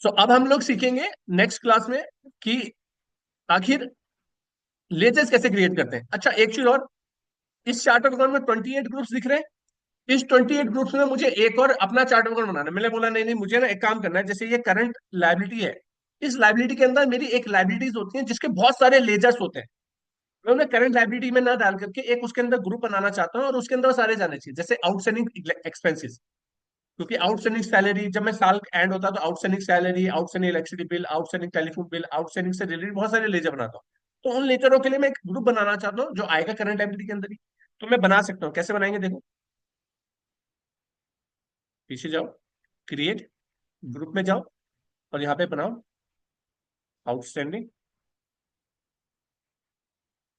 सो अब हम लोग सीखेंगे नेक्स्ट क्लास में कि आखिर लेजर्स कैसे क्रिएट करते हैं। अच्छा, एक चीज और, इस चार्ट ऑफ अकाउंट में 28 ग्रुप्स दिख रहे हैं। इस 28 ग्रुप्स में मुझे एक और अपना चार्ट ऑफ अकाउंट बनाना है। मैंने बोला नहीं नहीं, मुझे ना एक काम करना है, जैसे ये करंट लाइबिलिटी है, इस लाइबिलिटी के अंदर मेरी एक लाइबिलिटीज होती हैं जिसके बहुत सारे लेजर्स होते हैं। मैं उन्हें करंट लाइबिलिटी में ना डाल करके एक उसके अंदर ग्रुप बनाना चाहता हूँ, और उसके अंदर वो सारे जाने चाहिए, जैसे आउटस्टैंडिंग एक्सपेंसेस। क्योंकि आउटस्टैंडिंग सैलरी, जब मैं साल एंड होता है तो outstanding salary, outstanding electricity bill, outstanding telephone bill, outstanding से रिलेटेड बहुत सारे लेजर बनाता हूँ। तो उन लेजरों के लिए मैं एक ग्रुप बनाना चाहता हूँ जो आएगा करंट लायबिलिटी के अंदर ही। तो मैं बना सकता हूँ, कैसे बनाएंगे देखो, पीछे जाओ, क्रिएट, ग्रुप में जाओ, और यहाँ पे बनाओ आउटस्टैंडिंग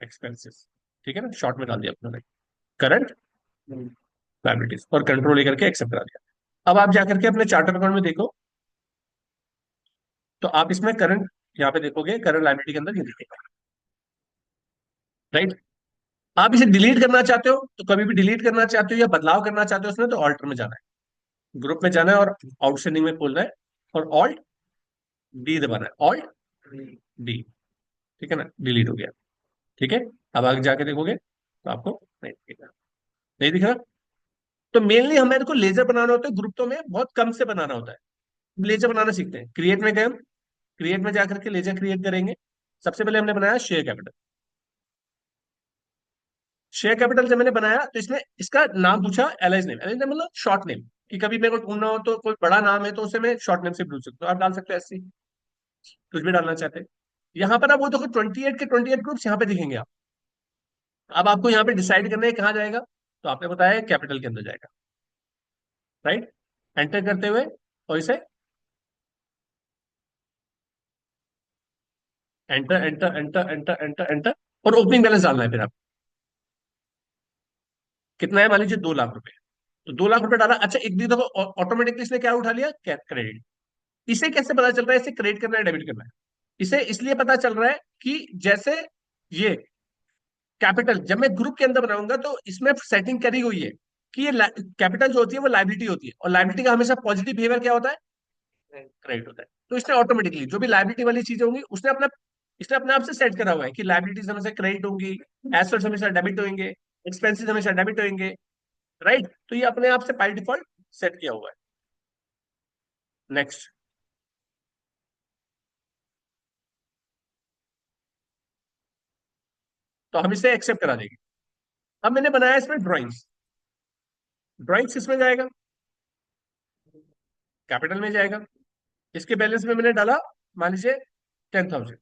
एक्सपेंसेस। ठीक है ना, शॉर्ट में डाल दिया अपने करंट लायबिलिटीज, और कंट्रोल लेकर के एक्सेप्ट करा दिया। अब आप जाकर के अपने चार्टर अकाउंट में देखो, तो आप इसमें करंट, यहाँ पे देखोगे करंट लायबिलिटी के अंदर ये दिखेगा, राइट। आप इसे डिलीट करना चाहते हो तो कभी भी डिलीट करना चाहते हो या बदलाव करना चाहते हो उसमें, तो ऑल्टर में जाना है, ग्रुप में जाना है और आउटस्टैंडिंग में खोलना है, और ऑल्ट डी दबाना है, ऑल्ट डी। ठीक है ना, डिलीट हो गया। ठीक है, अब आगे जाके देखोगे तो आपको नहीं दिखेगा, नहीं दिख रहा। तो मेनली हमें को लेजर बनाना होता है, ग्रुप तो में बहुत कम से बनाना होता है। लेजर बनाना सीखते हैं, क्रिएट में गए हम, क्रिएट में जाकर के लेजर क्रिएट करेंगे। सबसे पहले हमने बनाया शेयर कैपिटल। शेयर कैपिटल जब मैंने बनाया तो इसमें इसका नाम पूछा, एलआईज नेम। एलआईज नेम मतलब शॉर्ट नेम, कि कभी मेरे को ढूंढना हो तो कोई बड़ा नाम है तो उसे मैं शॉर्ट नेम से ढूंढ सकता हूँ। आप डाल सकते हो ऐसे, कुछ भी डालना चाहते हैं। यहाँ पर आप वो देखो 28 के 28 ग्रुप्स यहाँ पे दिखेंगे आप। अब आपको यहाँ पे डिसाइड करना है कहाँ जाएगा, तो आपने बताया कैपिटल के अंदर जाएगा, राइट। एंटर करते हुए और इसे enter enter enter enter enter enter, और ओपनिंग बैलेंस डालना है फिर आप। कितना है, मान लीजिए 2 लाख रुपए। तो 2 लाख रुपए डाला। अच्छा, एक दी दफा ऑटोमेटिकली इसने क्या उठा लिया, क्रेडिट। इसे कैसे पता चल रहा है इसे क्रेडिट करना है डेबिट करना है? इसे इसलिए पता चल रहा है कि जैसे ये कैपिटल जब मैं ग्रुप के अंदर बनाऊंगा तो इसमें सेटिंग करी हुई है कि ये कैपिटल जो होती है वो लाइबिलिटी होती है, और लाइबिलिटी का हमेशा पॉजिटिव बिहेवियर क्या होता है, क्रेडिट होता है। तो इसने ऑटोमेटिकली जो भी लाइबिलिटी वाली चीजें होंगी उसने अपना, इसने अपने आप से सेट करा हुआ है कि लाइबिलिटीज हमेशा क्रेडिट होंगी, एसेट्स हमेशा डेबिट होंगे, एक्सपेंसेस हमेशा डेबिट होंगे, राइट। तो ये अपने आप से बाय डिफॉल्ट सेट किया हुआ है। नेक्स्ट, तो हम इसे एक्सेप्ट करा देंगे। अब मैंने बनाया इसमें ड्राइंग्स। ड्राइंग्स किसमें जाएगा, कैपिटल में जाएगा। इसके बैलेंस में मैंने डाला मान लीजिए 10,000,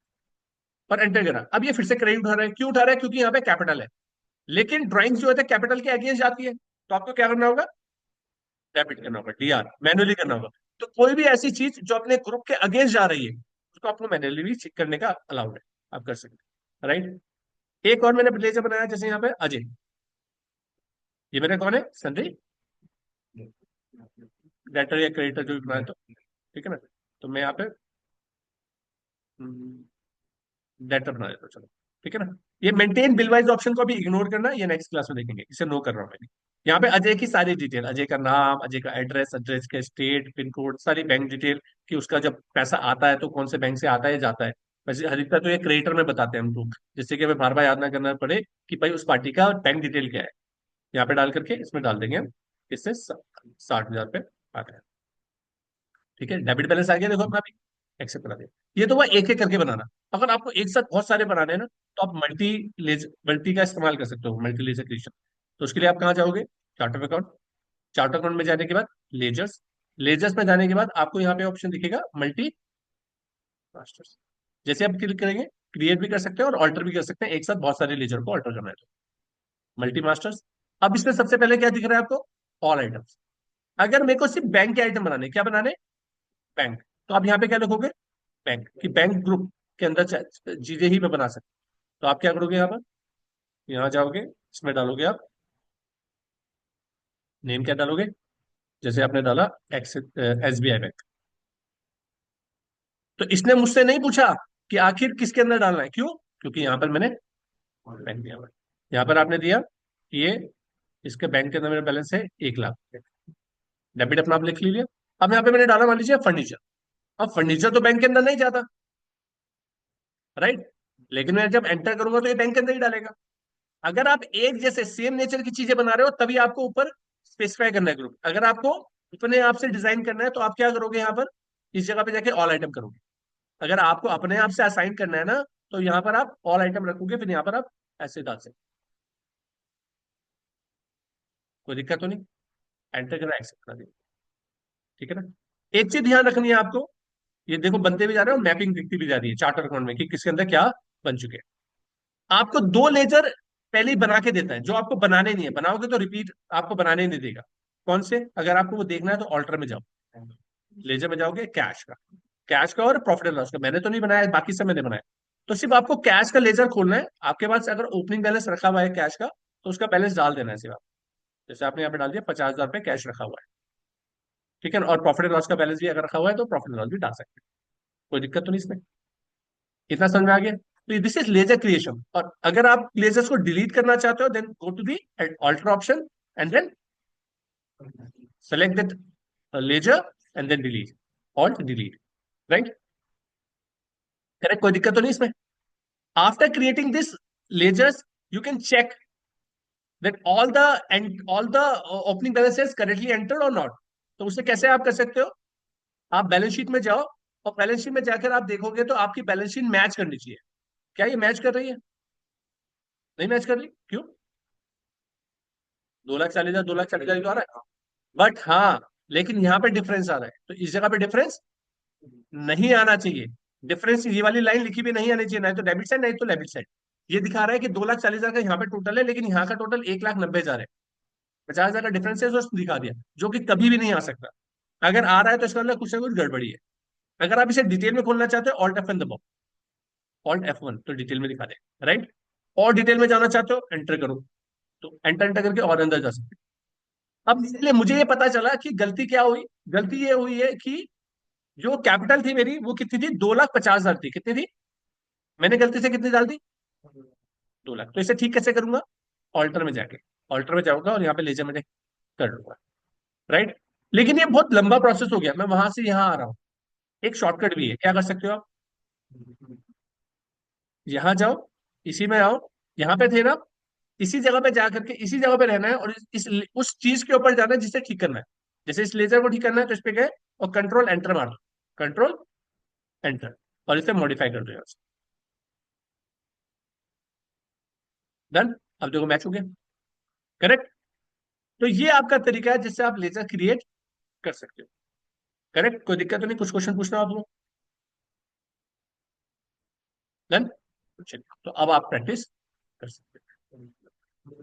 और एंटर करा। अब ये फिर से क्रेडिट उठा रहा है, क्यों उठा रहा है, क्योंकि यहाँ पे कैपिटल है। लेकिन ड्राइंग्स जो होता है कैपिटल के अगेंस्ट जाती है, तो आपको क्या करना होगा, डेबिट करना होगा, डीआर मैनुअली करना होगा। तो कोई भी ऐसी चीज जो अपने ग्रुप के अगेंस्ट जा रही है उसको आपको मैनुअली भी चेक करने का अलाउड है, आप कर सकते हैं, राइट। एक और मैंने लेजर बनाया, जैसे यहाँ पे अजय, ये मेरा कौन है, संजय, डेटर या क्रेडिटर जो भी बनाया, तो ठीक है ना। तो मैं यहाँ पे डेटर बना देता हूँ, चलो, ठीक है ना। ये मेंटेन बिल वाइज ऑप्शन को भी इग्नोर करना, ये नेक्स्ट क्लास में देखेंगे, इसे नो कर रहा हूँ मैंने। यहाँ पे अजय की सारी डिटेल, अजय का नाम, अजय का एड्रेस, एड्रेस का स्टेट, पिन कोड, सारी बैंक डिटेल, कि उसका जब पैसा आता है तो कौन से बैंक से आता है जाता है। वैसे अधिकतर तो ये क्रेडिटर में बताते हैं हम लोग, जिससे कि हमें बार बार याद ना करना पड़े कि भाई उस पार्टी का बैंक डिटेल क्या है। यहाँ पे डाल करके इसमें डाल देंगे हम, इससे 60,000 रुपये आ गए। ठीक है, डेबिट बैलेंस आ गया, देखो अपना भी एक्सेप्ट करा दिया। ये तो हुआ एक एक करके बनाना। अगर आपको एक साथ बहुत सारे बनाने हैं ना, तो आप मल्टी का इस्तेमाल कर सकते हो, मल्टी लेजर क्रिएशन। तो उसके लिए आप कहाँ जाओगे, chart of account. Chart of account में जाने के बाद लेजर्स, लेजर्स में जाने के बाद आपको यहाँ पे ऑप्शन दिखेगा मल्टी मास्टर्स। जैसे आप क्लिक करेंगे, क्रिएट भी कर सकते हैं और ऑल्टर भी कर सकते हैं, एक साथ बहुत सारे लेजर को ऑल्टर करना है तो मल्टी मास्टर्स। अब इसमें सबसे पहले क्या दिख रहा है आपको, ऑल आइटम्स। अगर मेरे को सिर्फ बैंक के आइटम बनाने, क्या बनाने, बैंक, तो आप यहाँ पे क्या लिखोगे, बैंक, कि बैंक ग्रुप के अंदर चीजें ही मैं बना सकता हूँ। तो आप क्या करोगे, यहाँ पर यहाँ जाओगे, इसमें डालोगे आप नेम, क्या डालोगे, जैसे आपने डाला एक्स एसबीआई बैंक। तो इसने मुझसे नहीं पूछा कि आखिर किसके अंदर डालना है, क्यों, क्योंकि यहाँ पर मैंने बैंक दिया हुआ है। यहाँ पर आपने दिया कि ये इसके बैंक के अंदर मेरा बैलेंस है 1 लाख, डेबिट अपना आप लिख लीजिए। अब यहाँ पे मैंने डाला मान लीजिए फर्नीचर। अब फर्नीचर तो बैंक के अंदर नहीं जाता, राइट? लेकिन मैं जब एंटर करूंगा तो ये बैंक के अंदर ही डालेगा। अगर आप एक जैसे सेम नेचर की चीजें बना रहे हो तभी आपको ऊपर स्पेसिफाई करना है ग्रुप। अगर आपको अपने आप से डिजाइन करना है तो आप क्या करोगे, यहाँ पर इस जगह पे जाके ऑल आइटम करोगे। अगर आपको अपने आप से असाइन करना है ना, तो यहाँ पर आप ऑल आइटम रखोगे, फिर यहाँ पर आप ऐसे डाल सकते। कोई दिक्कत तो नहीं? एंटर करना, एक्सेप्ट कर दिया। ठीक है ना? एक चीज ध्यान रखनी है आपको, ये देखो बनते भी जा रहे हैं और मैपिंग दिखती भी जा रही है चार्टर अकाउंट में कि किसके अंदर क्या बन चुके हैं। आपको दो लेजर पहले ही बना के देता है, जो आपको बनाने नहीं है, बनाओगे तो रिपीट आपको बनाने नहीं देगा। कौन से? अगर आपको वो देखना है तो ऑल्टर में जाओ, लेजर में जाओगे, कैश का, कैश का और प्रॉफिट एंड लॉस का। मैंने तो नहीं बनाया, बाकी सब मैंने बनाया। तो सिर्फ आपको कैश का लेजर खोलना है। आपके पास अगर ओपनिंग बैलेंस रखा हुआ है कैश का, तो उसका बैलेंस डाल देना है सिर्फ आप। जैसे आपने यहाँ पे डाल दिया 50,000 रुपये कैश रखा हुआ है, ठीक है ना? और प्रॉफिट एंड लॉस का बैलेंस भी अगर रखा हुआ है तो प्रॉफिट एंड लॉस भी डाल सकते हैं। कोई दिक्कत तो नहीं इसमें? इतना समझ में आ गया? तो दिस इज लेजर क्रिएशन। और अगर आप लेजर्स को डिलीट करना चाहते हो, then go to the alter option and then select that ledger and then delete, alt delete, right? Correct? कोई दिक्कत तो नहीं इसमें? After creating this ledgers, you can check that all the opening balances correctly entered और not. तो उससे कैसे आप कर सकते हो? आप बैलेंस शीट में जाओ, और बैलेंस शीट में जाकर आप देखोगे तो आपकी बैलेंस शीट मैच करनी चाहिए। क्या ये मैच कर रही है? नहीं मैच कर रही, क्यों? 2,40,000, 2,40,000 आ रहा है, बट हाँ, लेकिन यहाँ पे डिफरेंस आ रहा है, तो इस जगह पे डिफरेंस नहीं आना चाहिए। डिफरेंस ये वाली लाइन लिखी भी नहीं आनी चाहिए, नहीं तो डेबिट साइड नहीं तो डेबिट साइड। ये दिखा रहा है कि 2,40,000 का यहाँ पे टोटल है, लेकिन यहाँ का टोटल 1,90,000 है। 50,000 का डिफरेंस है जो उसने दिखा दिया, जो कि कभी भी नहीं आ सकता। अगर आ रहा है तो इसका मतलब कुछ ना कुछ गड़बड़ी है। अगर आप इसे डिटेल में खोलना चाहते हो, ऑल्ट F1 दबाओ, ऑल्ट F1 तो डिटेल में दिखा देगा, राइट? और डिटेल में जाना चाहते हो, एंटर करो, तो एंटर एंटर करके और अंदर जा सकते हो। अब इसलिए मुझे ये पता चला कि गलती क्या हुई। गलती ये हुई है कि जो कैपिटल थी मेरी वो कितनी थी, 2,50,000 थी। कितनी थी? मैंने गलती से कितनी डाल दी? 2 लाख। तो इसे ठीक कैसे करूंगा? ऑल्टर में जाके, ऑल्टर में जाऊंगा और यहाँ पे लेजर में कर लूंगा, राइट? लेकिन ये बहुत लंबा प्रोसेस हो गया, मैं वहां से यहाँ आ रहा हूँ। एक शॉर्टकट भी है, क्या कर सकते हो आप? यहाँ जाओ, इसी में आओ, यहाँ पे थे ना, इसी जगह पे जा करके इसी जगह पे रहना है, और उस चीज के ऊपर जाना है जिसे ठीक करना है। जैसे इस लेजर को ठीक करना है तो इस पे गए और कंट्रोल एंटर मार दो, कंट्रोल एंटर, और इसे मॉडिफाई कर दो यहाँ से। डन। अब देखो मैच हो गया, करेक्ट? तो ये आपका तरीका है जिससे आप लेजर क्रिएट कर सकते हो। करेक्ट? कोई दिक्कत तो नहीं? कुछ क्वेश्चन पूछना आप लोग? डन। चलिए, तो अब आप प्रैक्टिस कर सकते हो।